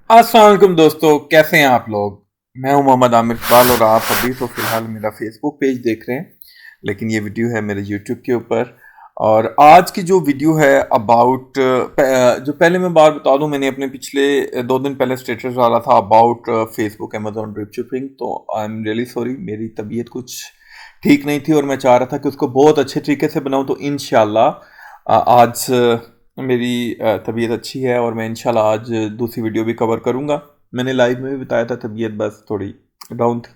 अस्सलाम वालेकुम दोस्तों, कैसे हैं आप लोग। मैं हूं मोहम्मद आमिर इकबाल और आप अभी तो फिलहाल मेरा फेसबुक पेज देख रहे हैं, लेकिन ये वीडियो है मेरे यूट्यूब के ऊपर। और आज की जो वीडियो है अबाउट जो पहले मैं बात बता दूं, मैंने अपने पिछले 2 दिन पहले स्टेटस डाला था about Facebook Amazon drip shipping. तो आई एम रियली सॉरी, मेरी तबीयत कुछ ठीक नहीं थी और मैं चाह रहा था कि उसको बहुत अच्छे तरीके से बनाऊं। तो इंशाल्लाह आज मेरी तबीयत अच्छी है और मैं इंशाल्लाह आज दूसरी वीडियो भी कवर करूंगा। मैंने लाइव में भी बताया था, तबीयत बस थोड़ी डाउन थी।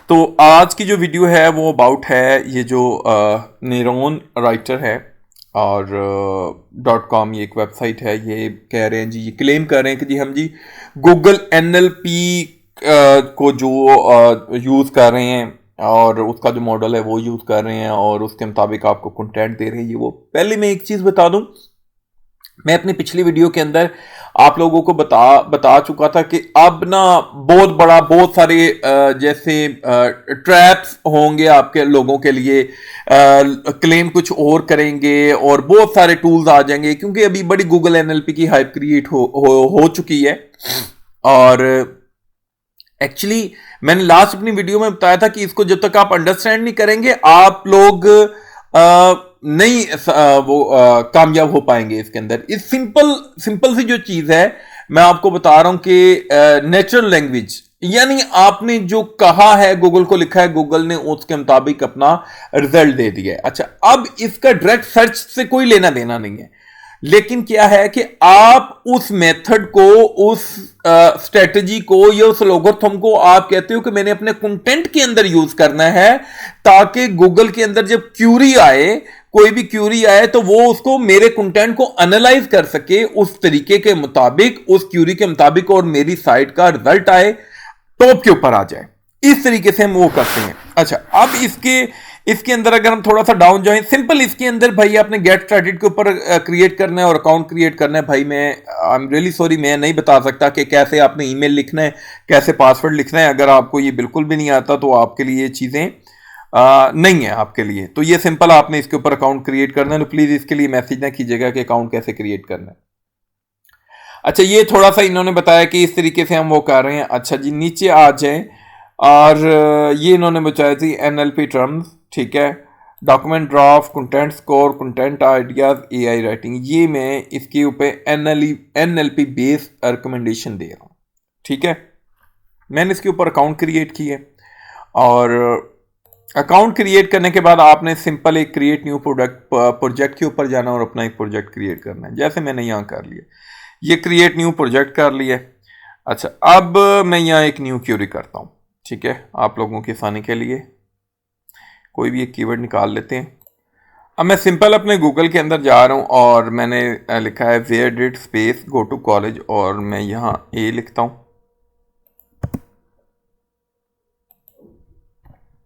तो आज की जो वीडियो है वो अबाउट है ये जो नेरोन राइटर है और .com, ये एक वेबसाइट है। ये कह रहे हैं जी, ये क्लेम कर रहे हैं कि जी हम जी गूगल NLP को जो यूज़ कर रहे हैं और उसका जो मॉडल है वो यूज़ कर रहे हैं और उसके मुताबिक आपको कंटेंट दे रहे हैं। ये वो पहले मैं एक चीज़ बता दूं, मैं अपनी पिछली वीडियो के अंदर आप लोगों को बता चुका था कि अब ना बहुत सारे जैसे ट्रैप्स होंगे आपके लोगों के लिए। क्लेम कुछ और करेंगे और बहुत सारे टूल्स आ जाएंगे, क्योंकि अभी बड़ी गूगल NLP की हाइप क्रिएट हो चुकी है। और एक्चुअली मैंने लास्ट अपनी वीडियो में बताया था कि इसको जब तक आप अंडरस्टैंड नहीं करेंगे आप लोग नहीं वो कामयाब हो पाएंगे इसके अंदर। इस सिंपल सिंपल सी जो चीज है मैं आपको बता रहा हूं कि नेचुरल लैंग्वेज, यानी आपने जो कहा है गूगल को लिखा है, गूगल ने उसके मुताबिक अपना रिजल्ट दे दिया है। अच्छा, अब इसका डायरेक्ट सर्च से कोई लेना देना नहीं है, लेकिन क्या है कि आप उस मेथड को, उस स्ट्रेटजी को या उस लोगोरिथम को आप कहते हो कि मैंने अपने कंटेंट के अंदर यूज करना है, ताकि गूगल के अंदर जब क्यूरी आए, कोई भी क्यूरी आए, तो वो उसको मेरे कंटेंट को एनालाइज कर सके उस तरीके के मुताबिक, उस क्यूरी के मुताबिक, और मेरी साइट का रिजल्ट आए, टॉप के ऊपर आ जाए। इस तरीके से हम वो करते हैं। अच्छा, अब इसके इसके अंदर अगर हम थोड़ा सा डाउन जाएं, सिंपल इसके अंदर भाई आपने गेट स्टार्टेड के ऊपर क्रिएट करना है और अकाउंट क्रिएट करना है। भाई मैं आई एम रियली सॉरी, मैं नहीं बता सकता कि कैसे आपने ईमेल लिखना है, कैसे पासवर्ड लिखना है। अगर आपको ये बिल्कुल भी नहीं आता तो आपके लिए ये चीज़ें नहीं है आपके लिए। तो ये सिंपल आपने इसके ऊपर अकाउंट क्रिएट करना है। तो प्लीज़ इसके लिए मैसेज ना कीजिएगा कि अकाउंट कैसे क्रिएट करना है। अच्छा, ये थोड़ा सा इन्होंने बताया कि इस तरीके से हम वो कर रहे हैं। अच्छा जी, नीचे आ जाएं और ये इन्होंने बताया थी NLP टर्म्स, ठीक है। Document draft, content score, content ideas, AI writing, ये मैं इसके ऊपर NLP बेस्ड रिकमेंडेशन दे रहा हूँ, ठीक है। मैंने इसके ऊपर अकाउंट क्रिएट की है और अकाउंट क्रिएट करने के बाद आपने सिंपल एक क्रिएट न्यू प्रोजेक्ट के ऊपर जाना और अपना एक प्रोजेक्ट क्रिएट करना है, जैसे मैंने यहाँ कर लिया। ये क्रिएट न्यू प्रोजेक्ट कर लिया। अच्छा, अब मैं यहाँ एक न्यू क्यूरी करता हूँ, ठीक है। आप लोगों की आसानी के लिए कोई भी एक कीवर्ड निकाल लेते हैं। अब मैं सिंपल अपने गूगल के अंदर जा रहा हूँ और मैंने लिखा है where did space go to college, और मैं यहाँ A लिखता हूँ।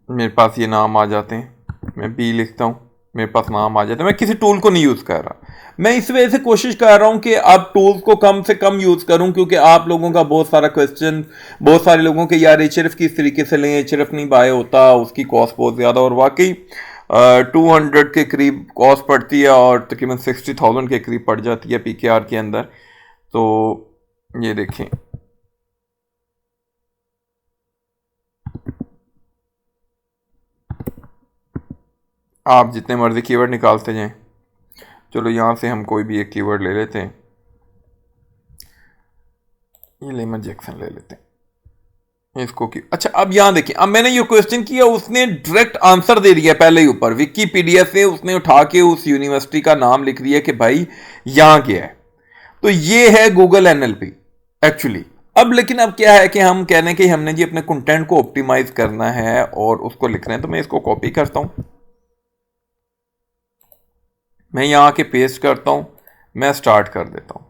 मेरे पास ये नाम आ जाते हैं। मैं B लिखता हूँ, मेरे पास नाम आ जाता है। मैं किसी टूल को नहीं यूज़ कर रहा। मैं इस वजह से कोशिश कर रहा हूँ कि अब टूल्स को कम से कम यूज़ करूँ, क्योंकि आप लोगों का बहुत सारा क्वेश्चन, बहुत सारे लोगों के यार HRF किस तरीके से लें, HRF नहीं बाय होता, उसकी कॉस्ट बहुत ज़्यादा, और वाकई 200 के करीब कॉस्ट पड़ती है और तकरीबन 60,000 के करीब पड़ जाती है PKR के अंदर। तो ये देखें, आप जितने मर्जी कीवर्ड निकालते जाएं। चलो यहाँ से हम कोई भी एक कीवर्ड ले लेते हैं, ये लेमन जैक्सन ले लेते हैं इसको की। अच्छा, अब यहाँ देखिए, अब मैंने ये क्वेश्चन किया, उसने डायरेक्ट आंसर दे दिया पहले ही ऊपर। विकीपीडिया से उसने उठा के उस यूनिवर्सिटी का नाम लिख दिया कि भाई यहाँ क्या है। तो ये है गूगल NLP एक्चुअली। अब लेकिन अब क्या है कि हम कहने हैं कि हमने जी अपने कंटेंट को ऑप्टिमाइज करना है और उसको लिख रहे हैं। तो मैं इसको कॉपी करता हूँ, मैं यहाँ के पेस्ट करता हूँ, मैं स्टार्ट कर देता हूँ।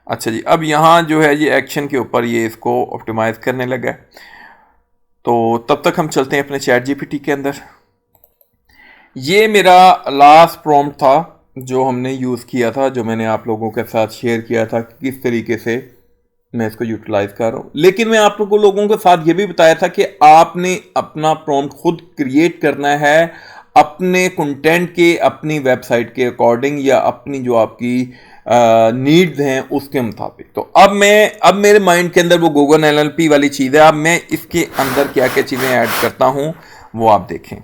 अच्छा जी, अब यहाँ जो है ये एक्शन के ऊपर ये इसको ऑप्टिमाइज करने लगा है। तो तब तक हम चलते हैं अपने चैट GPT के अंदर। ये मेरा लास्ट प्रॉम्प्ट था जो हमने यूज़ किया था, जो मैंने आप लोगों के साथ शेयर किया था कि किस तरीके से मैं इसको यूटिलाइज कर रहा हूँ। लेकिन मैं आप लोगों के साथ ये भी बताया था कि आपने अपना प्रॉम्प्ट खुद क्रिएट करना है, अपने कंटेंट के, अपनी वेबसाइट के अकॉर्डिंग या अपनी जो आपकी नीड्स हैं उसके मुताबिक। तो अब मेरे माइंड के अंदर वो गूगल एनएलपी वाली चीज़ है। अब मैं इसके अंदर क्या क्या चीज़ें ऐड करता हूं वो आप देखें।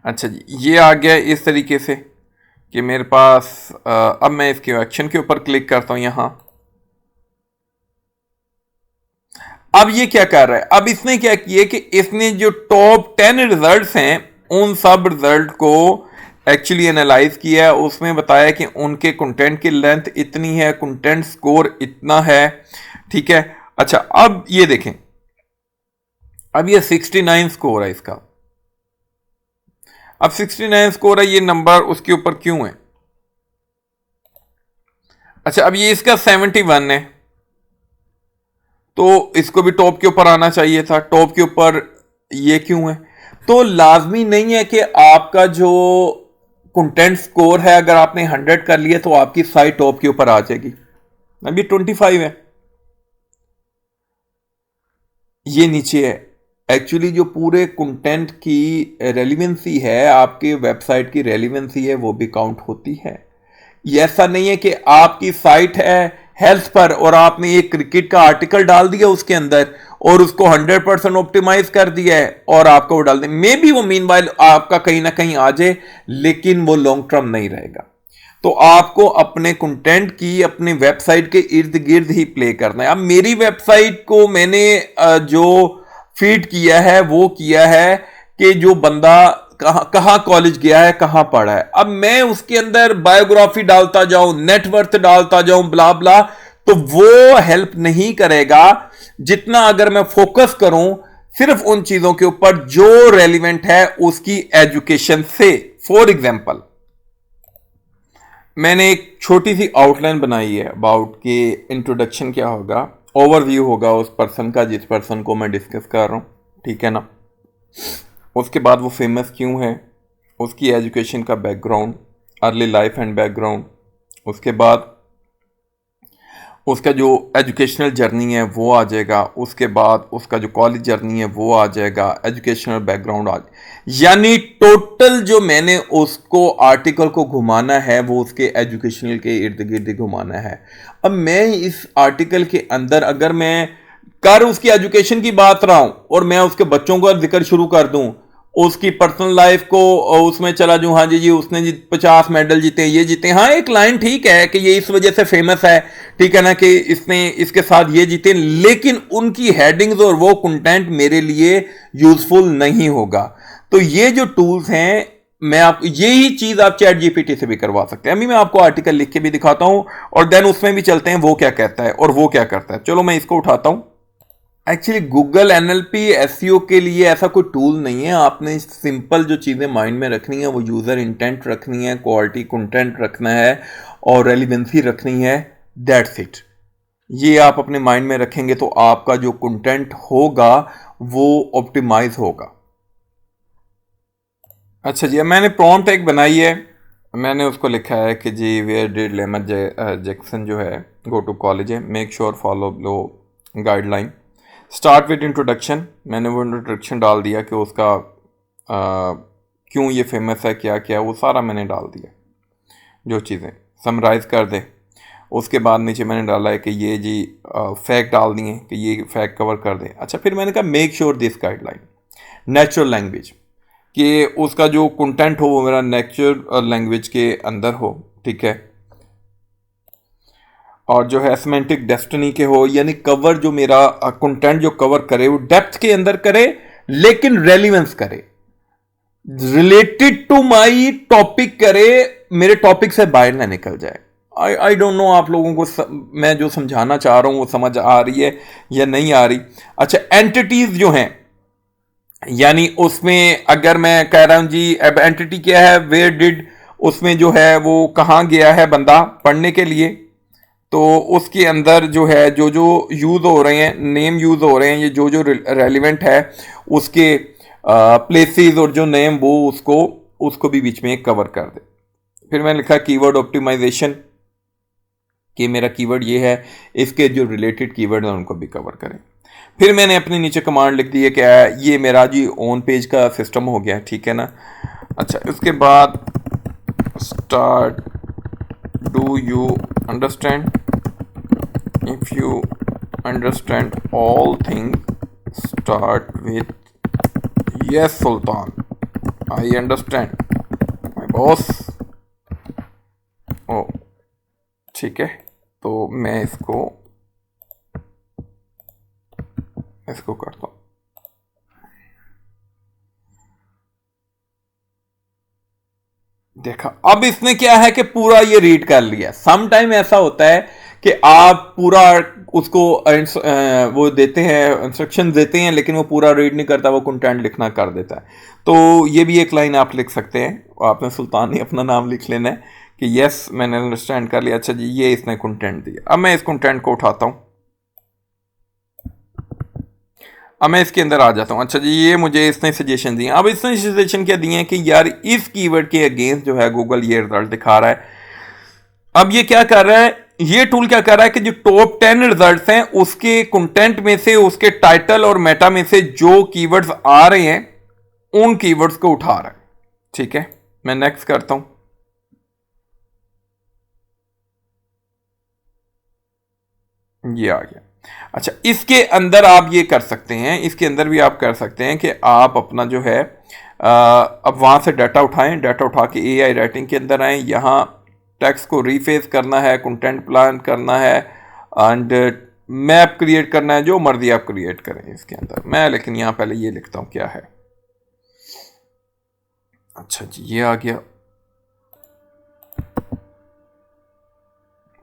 अच्छा जी, ये आ गया इस तरीके से कि मेरे पास अब मैं इसके एक्शन के ऊपर क्लिक करता हूं यहां। अब ये क्या कर रहा है, अब इसने क्या किया कि इसने जो टॉप 10 रिजल्ट्स हैं उन सब रिजल्ट को एक्चुअली एनालाइज किया है। उसमें बताया कि उनके कंटेंट की लेंथ इतनी है, कंटेंट स्कोर इतना है, ठीक है। अच्छा, अब ये देखें, अब ये 69 स्कोर है इसका। अब 69 स्कोर है, ये नंबर उसके ऊपर क्यों है? अच्छा, अब ये इसका 71 है, तो इसको भी टॉप के ऊपर आना चाहिए था। टॉप के ऊपर ये क्यों है? तो लाजमी नहीं है कि आपका जो कंटेंट स्कोर है, अगर आपने 100 कर लिया तो आपकी साइट टॉप के ऊपर आ जाएगी। अभी 25 है, ये नीचे है। एक्चुअली जो पूरे कंटेंट की रेलिवेंसी है, आपके वेबसाइट की रेलिवेंसी है, वो भी काउंट होती है। ये ऐसा नहीं है कि आपकी साइट है हेल्थ पर और आपने एक क्रिकेट का आर्टिकल डाल दिया उसके अंदर और उसको 100% ऑप्टिमाइज कर दिया है और आपको वो डाल दें, मे बी वो मीनवाइल आपका कहीं ना कहीं आ जाए, लेकिन वो लॉन्ग टर्म नहीं रहेगा। तो आपको अपने कंटेंट की अपने वेबसाइट के इर्द गिर्द ही प्ले करना है। अब मेरी वेबसाइट को मैंने जो फीड किया है वो किया है कि जो बंदा कहां कॉलेज गया है, कहां पढ़ा है। अब मैं उसके अंदर बायोग्राफी डालता जाऊं, नेटवर्थ डालता जाऊं, ब्ला ब्ला, तो वो हेल्प नहीं करेगा जितना अगर मैं फोकस करूं सिर्फ उन चीजों के ऊपर जो रेलिवेंट है उसकी एजुकेशन से। फॉर एग्जाम्पल, मैंने एक छोटी सी आउटलाइन बनाई है अबाउट कि इंट्रोडक्शन क्या होगा, ओवरव्यू होगा उस पर्सन का जिस पर्सन को मैं डिस्कस कर रहा हूं, ठीक है ना। उसके बाद वो फेमस क्यों है, उसकी एजुकेशन का background, early life and background, उसके बाद उसका जो एजुकेशनल जर्नी है वो आ जाएगा, उसके बाद उसका जो कॉलेज जर्नी है वो आ जाएगा, एजुकेशनल बैकग्राउंड आ जाएगा। यानी टोटल जो मैंने उसको आर्टिकल को घुमाना है वो उसके एजुकेशनल के इर्द गिर्द घुमाना है। अब मैं इस आर्टिकल के अंदर अगर मैं कर उसकी एजुकेशन की बात रहा हूं और मैं उसके बच्चों का जिक्र शुरू कर दूं, उसकी पर्सनल लाइफ को उसमें चला जाऊं, हाँ जी उसने 50 मेडल जीते, ये जीते, हाँ एक लाइन ठीक है कि ये इस वजह से फेमस है, ठीक है ना, कि इसने इसके साथ ये जीते, लेकिन उनकी हेडिंग्स और वो कंटेंट मेरे लिए यूजफुल नहीं होगा। तो ये जो टूल्स हैं, मैं आपको यही चीज आप चैट जीपीटी से भी करवा सकते हैं। अभी मैं आपको आर्टिकल लिख के भी दिखाता हूं और देन उसमें भी चलते हैं वो क्या कहता है और वो क्या करता है। चलो मैं इसको उठाता हूं। एक्चुअली गूगल एनएलपी एसईओ के लिए ऐसा कोई टूल नहीं है। आपने सिंपल जो चीज़ें माइंड में रखनी है वो यूज़र इंटेंट रखनी है, क्वालिटी कंटेंट रखना है और रेलिवेंसी रखनी है, दैट्स इट। ये आप अपने माइंड में रखेंगे तो आपका जो कंटेंट होगा वो ऑप्टिमाइज होगा। अच्छा जी, अब मैंने प्रॉम्प्ट एक बनाई है, मैंने उसको लिखा है कि जी वेयर डिड लेमन जैक्सन जो है गो टू कॉलेज है, make sure follow low guideline, start with introduction. मैंने वो इंट्रोडक्शन डाल दिया कि उसका क्यों ये फेमस है, क्या क्या, वो सारा मैंने डाल दिया, जो चीज़ें समराइज़ कर दे। उसके बाद नीचे मैंने डाला है कि ये जी फैक्ट डाल दिए कि ये फैक्ट कवर कर दे। अच्छा, फिर मैंने कहा make sure this guideline natural language, कि उसका जो कंटेंट हो वो मेरा नेचुरल लैंग्वेज के अंदर हो, ठीक है। और जो है सेमेंटिक डेस्टिनी के हो, यानी कवर जो मेरा कंटेंट जो कवर करे वो डेप्थ के अंदर करे लेकिन रेलिवेंस करे, रिलेटेड टू माई टॉपिक करे, मेरे टॉपिक से बाहर ना निकल जाए। आई डोंट नो आप लोगों को मैं जो समझाना चाह रहा हूं वो समझ आ रही है या नहीं आ रही। अच्छा, एंटिटीज जो हैं, यानी उसमें अगर मैं कह रहा हूं जी अब एंटिटी क्या है, वेयर डिड, उसमें जो है वो कहां गया है बंदा पढ़ने के लिए, तो उसके अंदर जो है जो जो यूज़ हो रहे हैं, नेम यूज़ हो रहे हैं, ये जो जो रेलिवेंट है उसके प्लेसेस और जो नेम वो उसको उसको भी बीच में कवर कर दे। फिर मैंने लिखा कीवर्ड ऑप्टिमाइजेशन, कि मेरा कीवर्ड ये है, इसके जो रिलेटेड कीवर्ड हैं उनको भी कवर करें। फिर मैंने अपने नीचे कमांड लिख दी है क्या है, ये मेरा जी ऑन पेज का सिस्टम हो गया, ठीक है ना। अच्छा, इसके बाद start, do you understand, if you understand all things start with yes Sultan, I understand my boss. ओ ठीक है, तो मैं इसको करता हूं। देखा, अब इसने क्या है कि पूरा ये रीड कर लिया। सम टाइम ऐसा होता है कि आप पूरा उसको वो देते हैं, इंस्ट्रक्शन देते हैं, लेकिन वो पूरा रीड नहीं करता, वो कंटेंट लिखना कर देता है। तो ये भी एक लाइन आप लिख सकते हैं, आपने सुल्तान ने अपना नाम लिख लेना है कि यस मैंने अंडरस्टैंड कर लिया। अच्छा जी, ये इसने कंटेंट दिया। अब मैं इस कंटेंट को उठाता हूं, अब मैं इसके अंदर आ जाता हूं। अच्छा जी, ये मुझे इसने सजेशन दिए। अब इसने सजेशन क्या दिए हैं कि यार इस कीवर्ड के अगेंस्ट जो है गूगल ये रिजल्ट दिखा रहा है। अब ये क्या कर रहा है, ये टूल क्या कर रहा है कि जो टॉप 10 रिजल्ट्स हैं उसके कंटेंट में से, उसके टाइटल और मेटा में से जो कीवर्ड्स आ रहे हैं उन कीवर्ड्स को उठा रहा है। ठीक है, मैं नेक्स्ट करता हूं। ये आ गया। अच्छा, इसके अंदर आप ये कर सकते हैं, इसके अंदर भी आप कर सकते हैं कि आप अपना जो है अब वहां से डाटा उठाएं, डाटा उठा के एआई राइटिंग के अंदर आए, यहाँ टेक्स्ट को रीफेस करना है, कंटेंट प्लान करना है एंड मैप क्रिएट करना है, जो मर्जी आप क्रिएट करें इसके अंदर। मैं लेकिन यहाँ पहले ये लिखता हूँ क्या है। अच्छा जी, ये आ गया।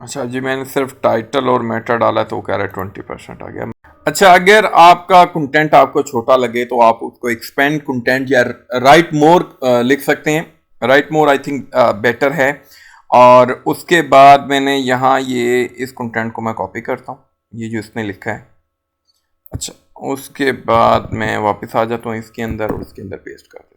अच्छा जी, मैंने सिर्फ टाइटल और मेटा डाला तो वो कह रहा है 20% आ गया। अच्छा, अगर आपका कंटेंट आपको छोटा लगे तो आप उसको एक्सपेंड कंटेंट या राइट मोर लिख सकते हैं। Right more I think better है। और उसके बाद मैंने यहाँ ये इस कंटेंट को मैं कॉपी करता हूँ, ये जो इसने लिखा है। अच्छा, उसके बाद मैं वापस आ जाता हूँ इसके अंदर और उसके अंदर पेस्ट कर देता हूँ।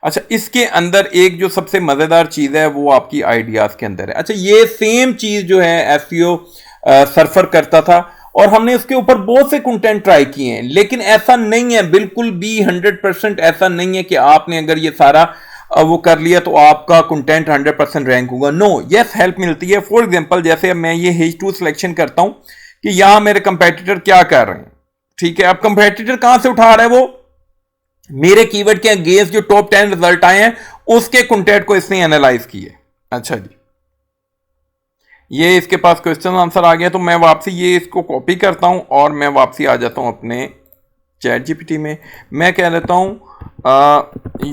अच्छा, इसके अंदर एक जो सबसे मज़ेदार चीज़ है वो आपकी आइडियाज़ के अंदर है। अच्छा, ये सेम चीज़ जो है एसईओ सर्फर करता था और हमने उसके ऊपर बहुत से कंटेंट ट्राई किए हैं, लेकिन ऐसा नहीं है, बिल्कुल भी 100% ऐसा नहीं है कि आपने अगर ये सारा वो कर लिया तो आपका कंटेंट 100% रैंक होगा। नो, यस हेल्प मिलती है। फॉर एग्जांपल, जैसे अब मैं ये H2 सिलेक्शन करता हूं कि यहां मेरे कंपेटिटर क्या कर रहे हैं। ठीक है, अब कंपेटिटर कहां से उठा रहा है, वो मेरे कीवर्ड के अगेंस्ट जो टॉप 10 रिजल्ट आए हैं उसके कंटेंट को इसने एनालाइज किए। अच्छा जी, ये इसके पास क्वेश्चन आंसर आ गया, तो मैं वापसी ये इसको कॉपी करता हूं और मैं वापसी आ जाता हूं अपने चैट जीपीटी में। मैं कह लेता हूं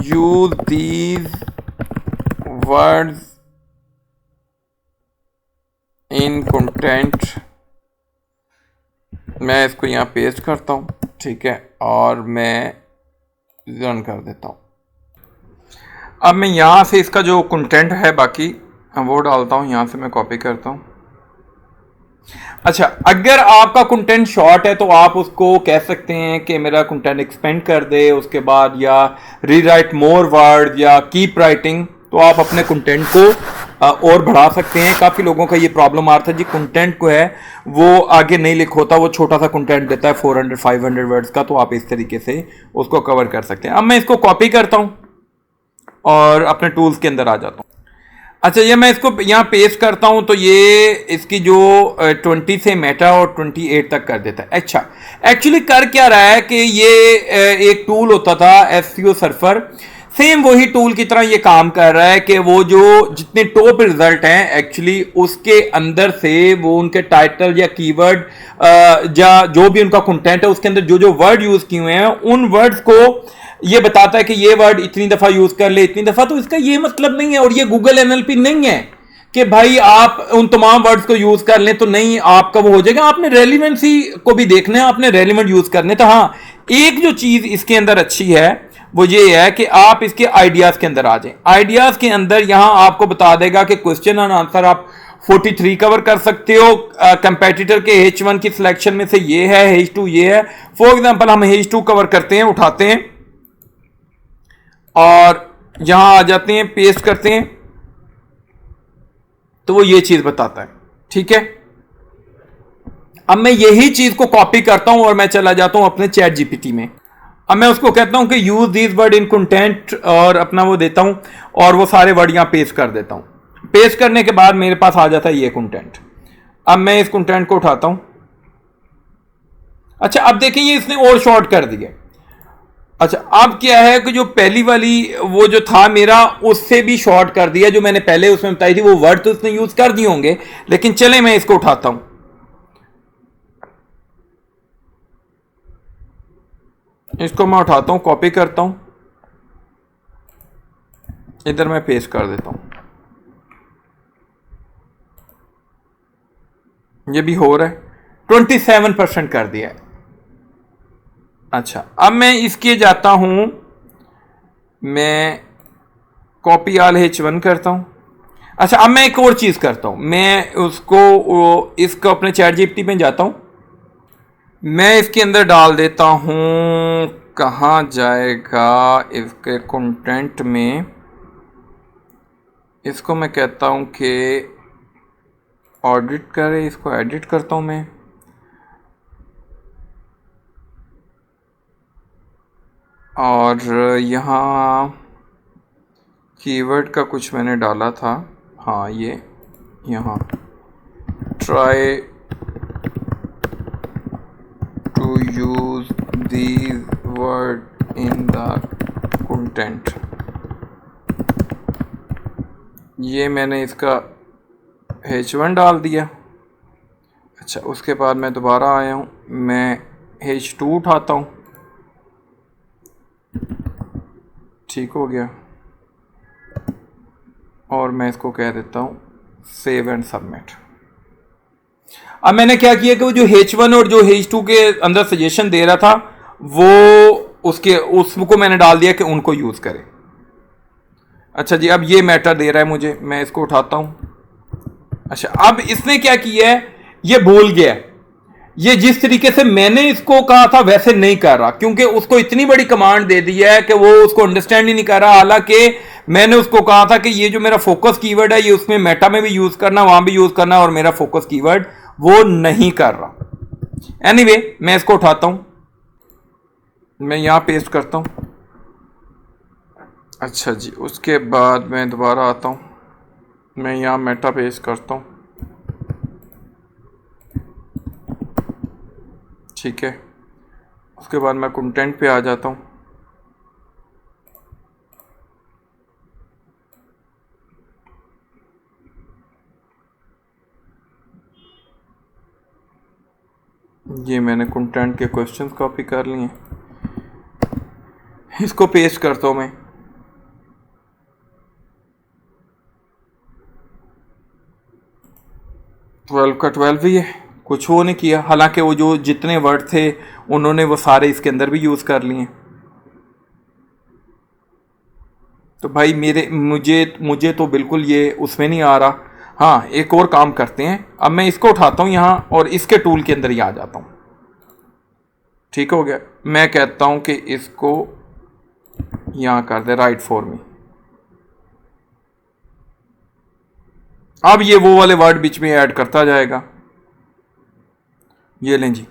use these words in content. मैं इसको यहां पेस्ट करता हूं, ठीक है, और मैं रन कर देता हूं। अब मैं यहां से इसका जो कंटेंट है बाकी वो डालता हूं, यहां से मैं कॉपी करता हूं। अच्छा, अगर आपका कंटेंट शॉर्ट है तो आप उसको कह सकते हैं कि मेरा कंटेंट एक्सपेंड कर दे, उसके बाद या रीराइट मोर वर्ड या कीप राइटिंग, तो आप अपने कंटेंट को और बढ़ा सकते हैं। काफ़ी लोगों का ये प्रॉब्लम आ रहा था जी, कंटेंट को है वो आगे नहीं लिख होता, वो छोटा सा कंटेंट देता है 400-500 वर्ड्स का, तो आप इस तरीके से उसको कवर कर सकते हैं। अब मैं इसको कॉपी करता हूँ और अपने टूल्स के अंदर आ जाता हूँ। अच्छा, ये मैं इसको यहाँ पेस्ट करता हूँ तो ये इसकी जो 20 से मेटा और 28 तक कर देता है। अच्छा, एक्चुअली कर क्या रहा है कि ये एक टूल होता था एसईओ सर्फर, सेम वही टूल की तरह ये काम कर रहा है कि वो जो जितने टॉप रिजल्ट हैं एक्चुअली उसके अंदर से वो उनके टाइटल या कीवर्ड या जो भी उनका कंटेंट है उसके अंदर जो जो वर्ड यूज किए हुए हैं उन वर्ड्स को ये बताता है कि ये वर्ड इतनी दफा यूज कर ले, इतनी दफा। तो इसका ये मतलब नहीं है और ये गूगल एनएलपी नहीं है कि भाई आप उन तमाम वर्ड्स को यूज कर लें तो नहीं आपका वो हो जाएगा। आपने रेलिवेंसी को भी देखना है, आपने रेलिवेंट यूज करने। तो हाँ, एक जो चीज इसके अंदर अच्छी है वो ये है कि आप इसके आइडियाज के अंदर आ जाएं। आइडियाज के अंदर यहां आपको बता देगा कि क्वेश्चन एंड आंसर आप 43 कवर कर सकते हो। कंपेटिटर के H1 की सिलेक्शन में से ये है, H2 ये है। फॉर एग्जांपल हम H2 कवर करते हैं, उठाते हैं और यहां आ जाते हैं, पेस्ट करते हैं, तो वो ये चीज बताता है। ठीक है, अब मैं यही चीज को कॉपी करता हूं और मैं चला जाता हूं अपने चैट जीपीटी में। अब मैं उसको कहता हूं कि use this word in content और अपना वो देता हूं और वो सारे वर्ड यहां पेस्ट कर देता हूं। पेस्ट करने के बाद मेरे पास आ जाता है ये कंटेंट। अब मैं इस कंटेंट को उठाता हूं। अच्छा अब देखिए ये इसने और शॉर्ट कर दिया। अच्छा अब क्या है कि जो पहली वाली वो जो था मेरा उससे भी शॉर्ट कर दिया, जो मैंने पहले उसमें बताई थी वो वर्ड तो उसने यूज कर दिए होंगे, लेकिन चले मैं इसको उठाता हूं। इसको मैं उठाता हूं, कॉपी करता हूं, इधर मैं पेस्ट कर देता हूं। ये भी हो रहा है, 27% कर दिया है। अच्छा अब मैं इसके जाता हूं, मैं कॉपी ऑल H1 करता हूं। अच्छा अब मैं एक और चीज करता हूं, मैं उसको इसको अपने चैट जीपीटी में जाता हूं, मैं इसके अंदर डाल देता हूं, कहाँ जाएगा इसके कंटेंट में, इसको मैं कहता हूं कि ऑडिट करे, इसको एडिट करता हूं मैं। और यहाँ कीवर्ड का कुछ मैंने डाला था, हाँ ये यहाँ try to use these word in the content, ये मैंने इसका H1 डाल दिया। अच्छा उसके बाद मैं दोबारा आया हूँ, मैं H2 उठाता हूँ, ठीक हो गया, और मैं इसको कह देता हूँ सेव एंड सबमिट। अब मैंने क्या किया कि वो जो H1 और जो H2 के अंदर सजेशन दे रहा था वो उसको मैंने डाल दिया कि उनको यूज करें। अच्छा जी अब ये मैटर दे रहा है मुझे, मैं इसको उठाता हूँ। अच्छा अब इसने क्या किया है, ये भूल गया, ये जिस तरीके से मैंने इसको कहा था वैसे नहीं कर रहा, क्योंकि उसको इतनी बड़ी कमांड दे दी है कि वो उसको अंडरस्टैंड ही नहीं कर रहा। हालांकि मैंने उसको कहा था कि ये जो मेरा फोकस कीवर्ड है ये उसमें मेटा में भी यूज करना, वहां भी यूज करना, और मेरा फोकस कीवर्ड वो नहीं कर रहा। एनीवे मैं इसको उठाता हूं, मैं यहां पेस्ट करता हूं। अच्छा जी उसके बाद मैं दोबारा आता हूं, मैं यहां मेटा पेस्ट करता हूं, ठीक है। उसके बाद मैं कंटेंट पे आ जाता हूँ, ये मैंने कंटेंट के क्वेश्चंस कॉपी कर लिए, इसको पेस्ट करता हूँ मैं। ट्वेल्व का 12 ही है, कुछ वो नहीं किया, हालांकि वो जो जितने वर्ड थे उन्होंने वो सारे इसके अंदर भी यूज कर लिए। तो भाई मुझे तो बिल्कुल ये उसमें नहीं आ रहा। हाँ एक और काम करते हैं, अब मैं इसको उठाता हूँ यहाँ और इसके टूल के अंदर ही आ जाता हूँ, ठीक हो गया। मैं कहता हूँ कि इसको यहाँ कर दे राइट फॉर मी। अब ये वो वाले वर्ड बीच में ऐड करता जाएगा। ये लें जी,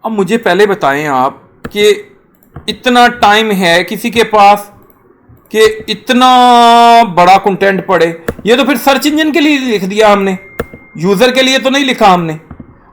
अब मुझे पहले बताएं आप कि इतना टाइम है किसी के पास कि इतना बड़ा कंटेंट पढ़े? ये तो फिर सर्च इंजन के लिए लिख दिया हमने, यूजर के लिए तो नहीं लिखा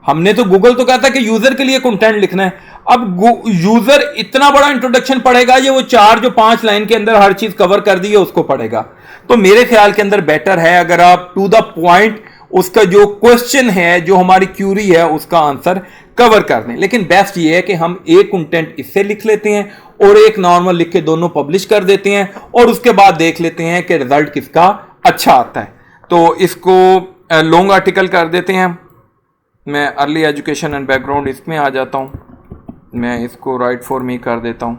हमने तो गूगल तो कहता है कि यूजर के लिए कंटेंट लिखना है। अब यूजर इतना बड़ा इंट्रोडक्शन पढ़ेगा, ये वो 4 जो 5 लाइन के अंदर हर चीज कवर कर दी है उसको पढ़ेगा। तो मेरे ख्याल के अंदर बेटर है अगर आप टू द पॉइंट उसका जो क्वेश्चन है, जो हमारी क्यूरी है, उसका आंसर कवर कर दें। लेकिन बेस्ट ये है कि हम एक कंटेंट इससे लिख लेते हैं और एक नॉर्मल लिख के दोनों पब्लिश कर देते हैं और उसके बाद देख लेते हैं कि रिजल्ट किसका अच्छा आता है। तो इसको लॉन्ग आर्टिकल कर देते हैं। मैं अर्ली एजुकेशन एंड बैकग्राउंड इसमें आ जाता हूं, मैं इसको राइट फॉर मी कर देता हूं।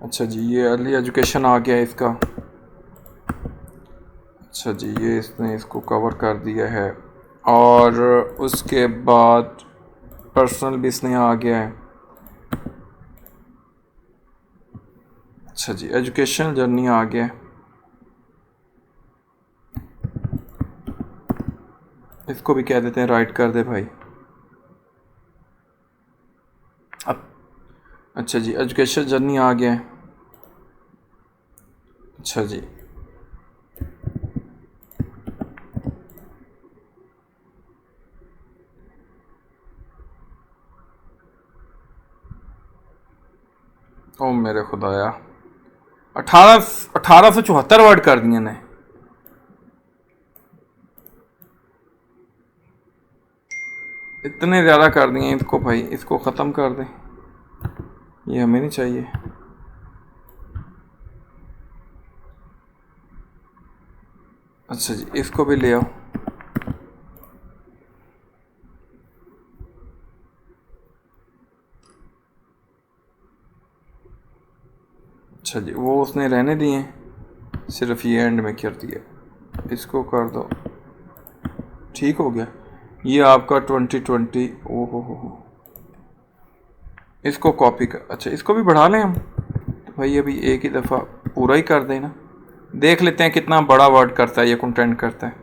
अच्छा जी ये अर्ली एजुकेशन आ गया इसका। अच्छा जी ये इसने इसको कवर कर दिया है और उसके बाद पर्सनल भी इसने आ गया है। अच्छा अच्छा जी, एजुकेशनल जर्नी आ गया। इसको भी कह देते हैं राइट कर दे भाई। अब अच्छा जी, एजुकेशन जर्नी आ गया है। अच्छा जी, ओ मेरे खुदाया, 1874 वर्ड कर दिए ने। इतने ज़्यादा कर दिए इसको भाई, इसको ख़त्म कर दे, ये हमें नहीं चाहिए। अच्छा जी, इसको भी ले आओ। अच्छा जी, वो उसने रहने दिए, सिर्फ ये एंड में कर दिया। इसको कर दो, ठीक हो गया। ये आपका 2020, ओहो हो। इसको कॉपी कर, अच्छा इसको भी बढ़ा लें हम, तो भाई अभी एक ही दफ़ा पूरा ही कर देना। देख लेते हैं कितना बड़ा वर्ड करता है ये, कंटेंट करता है।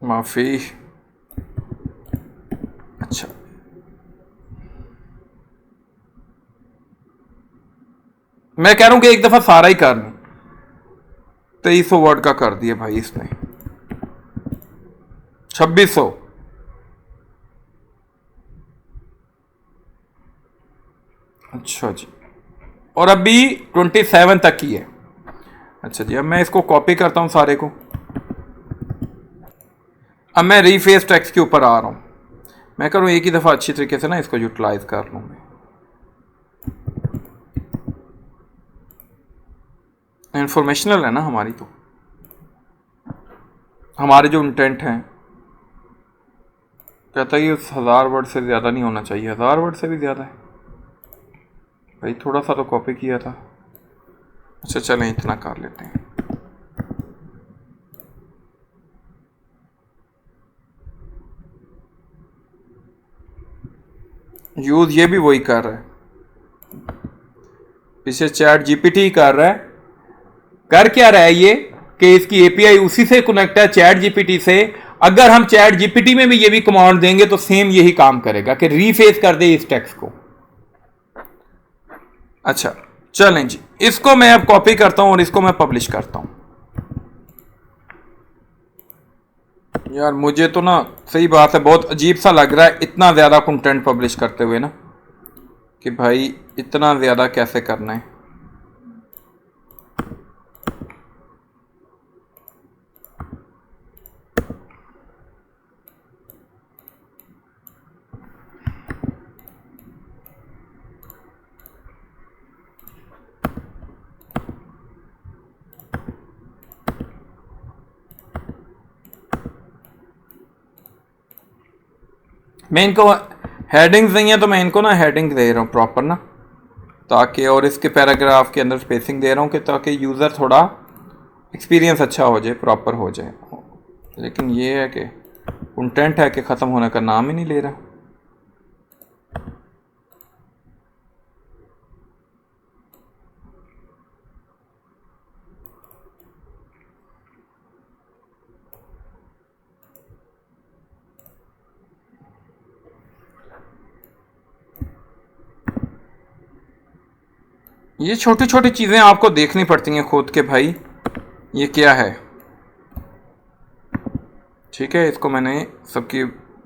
माफ़ी। अच्छा, मैं कह रहा हूँ कि एक दफ़ा सारा ही कर लूँ। 2300 वर्ड का कर दिया भाई इसने, 2600। अच्छा जी, और अभी 27 तक की है। अच्छा जी, अब मैं इसको कॉपी करता हूँ सारे को। अब मैं रीफेस टेक्स्ट के ऊपर आ रहा हूँ। मैं करूँ एक ही दफ़ा अच्छी तरीके से ना इसको यूटिलाइज कर लूँ मैं। इंफॉर्मेशनल है ना हमारी, तो हमारे जो इंटेंट हैं, कहता है कि 1000 वर्ड से ज़्यादा नहीं होना चाहिए। 1000 वर्ड से भी ज़्यादा है भाई, थोड़ा सा तो कॉपी किया था। अच्छा चलें, इतना कर लेते हैं। यूज़ ये भी वही कर रहा है, पीछे चैट जीपीटी कर रहा है। कर क्या रहा है ये कि इसकी एपीआई उसी से कनेक्ट है, चैट जीपीटी से। अगर हम चैट जीपीटी में भी ये भी कमांड देंगे तो सेम यही काम करेगा कि रीफेस कर दे इस टेक्स्ट को। अच्छा चलें जी, इसको मैं अब कॉपी करता हूं और इसको मैं पब्लिश करता हूं। यार मुझे तो ना, सही बात है, बहुत अजीब सा लग रहा है इतना ज़्यादा कंटेंट पब्लिश करते हुए ना, कि भाई इतना ज़्यादा कैसे करना है। मैं इनको हेडिंग्स नहीं है तो मैं इनको ना हेडिंग दे रहा हूँ प्रॉपर ना, ताकि, और इसके पैराग्राफ के अंदर स्पेसिंग दे रहा हूँ कि ताकि यूज़र थोड़ा एक्सपीरियंस अच्छा हो जाए, प्रॉपर हो जाए। लेकिन ये है कि कंटेंट है कि ख़त्म होने का नाम ही नहीं ले रहा। ये छोटी छोटी चीज़ें आपको देखनी पड़ती हैं खुद के भाई, ये क्या है। ठीक है, इसको मैंने सबकी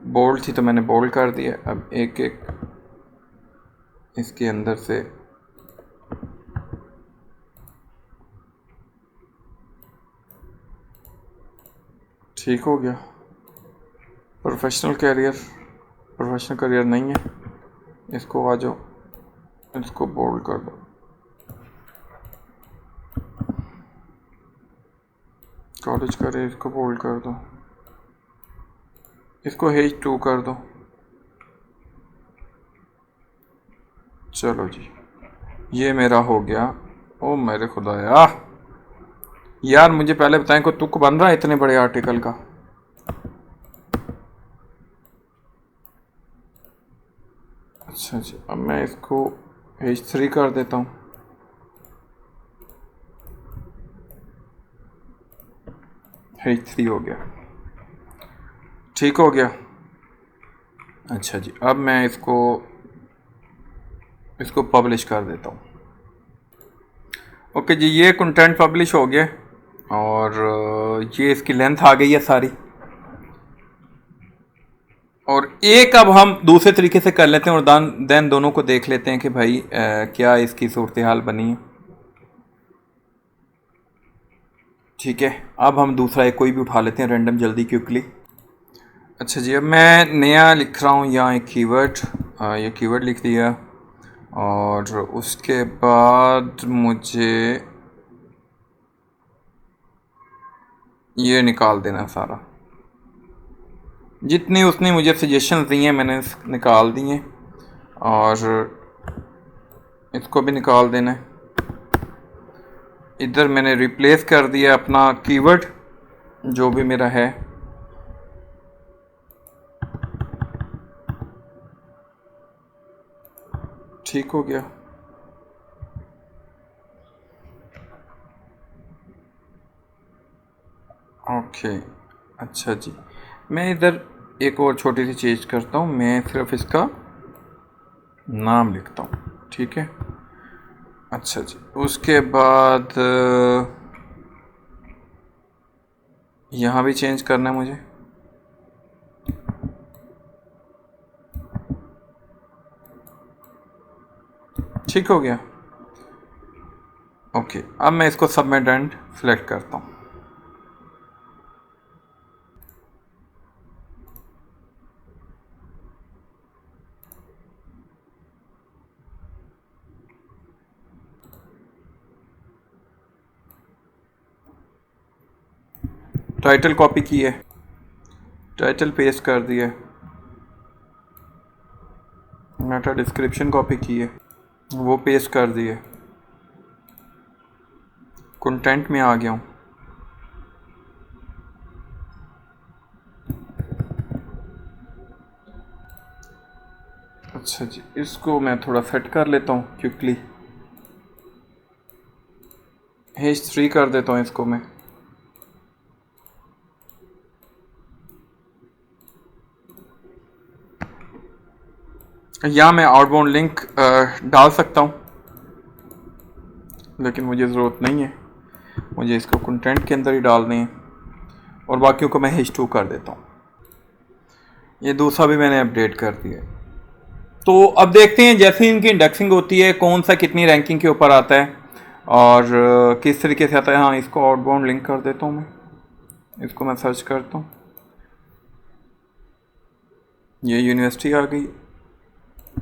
बोल्ड थी तो मैंने बोल्ड कर दिया। अब एक एक इसके अंदर से ठीक हो गया। प्रोफेशनल करियर नहीं है, इसको आ जाओ, इसको बोल्ड कर दो। कॉलेज करे, इसको बोल्ड कर दो, इसको H2 कर दो। चलो जी, ये मेरा हो गया। ओ मेरे खुदाया, यार मुझे पहले बताएं को तुक बन रहा है इतने बड़े आर्टिकल का। अच्छा जी, अब मैं इसको H3 कर देता हूँ। H3 हो गया, ठीक हो गया। अच्छा जी, अब मैं इसको पब्लिश कर देता हूँ। ओके जी, ये कंटेंट पब्लिश हो गया और ये इसकी लेंथ आ गई है सारी। और एक अब हम दूसरे तरीके से कर लेते हैं और देन दोनों को देख लेते हैं कि भाई क्या इसकी सूरत हाल बनी है। ठीक है, अब हम दूसरा एक कोई भी उठा लेते हैं रैंडम जल्दी क्विकली। अच्छा जी, अब मैं नया लिख रहा हूँ यहाँ एक कीवर्ड, ये कीवर्ड लिख दिया और उसके बाद मुझे ये निकाल देना सारा, जितनी उसने मुझे सजेशन दी हैं मैंने निकाल दी हैं और इसको भी निकाल देना है। इधर मैंने रिप्लेस कर दिया अपना कीवर्ड जो भी मेरा है। ठीक हो गया। ओके, अच्छा जी, मैं इधर एक और छोटी सी चीज़ करता हूँ, मैं सिर्फ इसका नाम लिखता हूँ। ठीक है, अच्छा जी, उसके बाद यहाँ भी चेंज करना है मुझे। ठीक हो गया। ओके, अब मैं इसको सबमिट एंड सेलेक्ट करता हूँ। टाइटल कॉपी की है, टाइटल पेस्ट कर दिया, मेटा डिस्क्रिप्शन कॉपी की है, वो पेस्ट कर दिए, कंटेंट में आ गया हूँ। अच्छा जी, इसको मैं थोड़ा सेट कर लेता हूँ क्विकली, H3 कर देता हूँ इसको मैं। यहाँ मैं आउटबाउंड लिंक डाल सकता हूँ लेकिन मुझे ज़रूरत नहीं है, मुझे इसको कंटेंट के अंदर ही डालने हैं और बाकियों को मैं H2 कर देता हूँ। ये दूसरा भी मैंने अपडेट कर दिया। तो अब देखते हैं जैसे इनकी इंडेक्सिंग होती है कौन सा कितनी रैंकिंग के ऊपर आता है और किस तरीके से आता है। हाँ, इसको आउटबाउंड लिंक कर देता हूँ मैं, इसको मैं सर्च करता हूँ, ये यूनिवर्सिटी आ गई,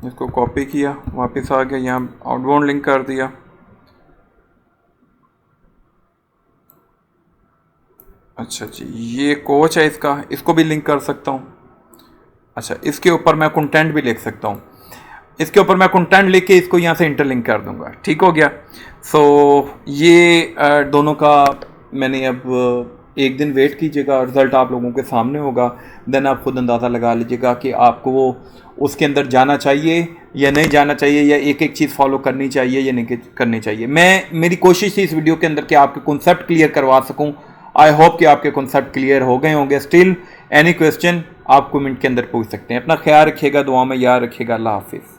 इसको कॉपी किया, वापस आ गया, यहाँ आउटबाउंड लिंक कर दिया। अच्छा जी, ये कोच है इसका, इसको भी लिंक कर सकता हूँ। अच्छा, इसके ऊपर मैं कंटेंट भी लिख सकता हूँ, इसके ऊपर मैं कंटेंट लिख के इसको यहाँ से इंटरलिंक कर दूंगा। ठीक हो गया। सो ये दोनों का मैंने अब एक दिन वेट कीजिएगा, रिज़ल्ट आप लोगों के सामने होगा, देन आप खुद अंदाज़ा लगा लीजिएगा कि आपको वो उसके अंदर जाना चाहिए या नहीं जाना चाहिए, या एक एक चीज़ फॉलो करनी चाहिए या नहीं करनी चाहिए। मेरी कोशिश थी इस वीडियो के अंदर कि आपके कॉन्सेप्ट क्लियर करवा सकूं। आई होप कि आपके कॉन्सेप्ट क्लियर हो गए होंगे। स्टिल एनी क्वेश्चन आप कमेंट के अंदर पूछ सकते हैं। अपना ख्याल रखिएगा, दुआ में याद रखिएगा। अल्लाह हाफिज़।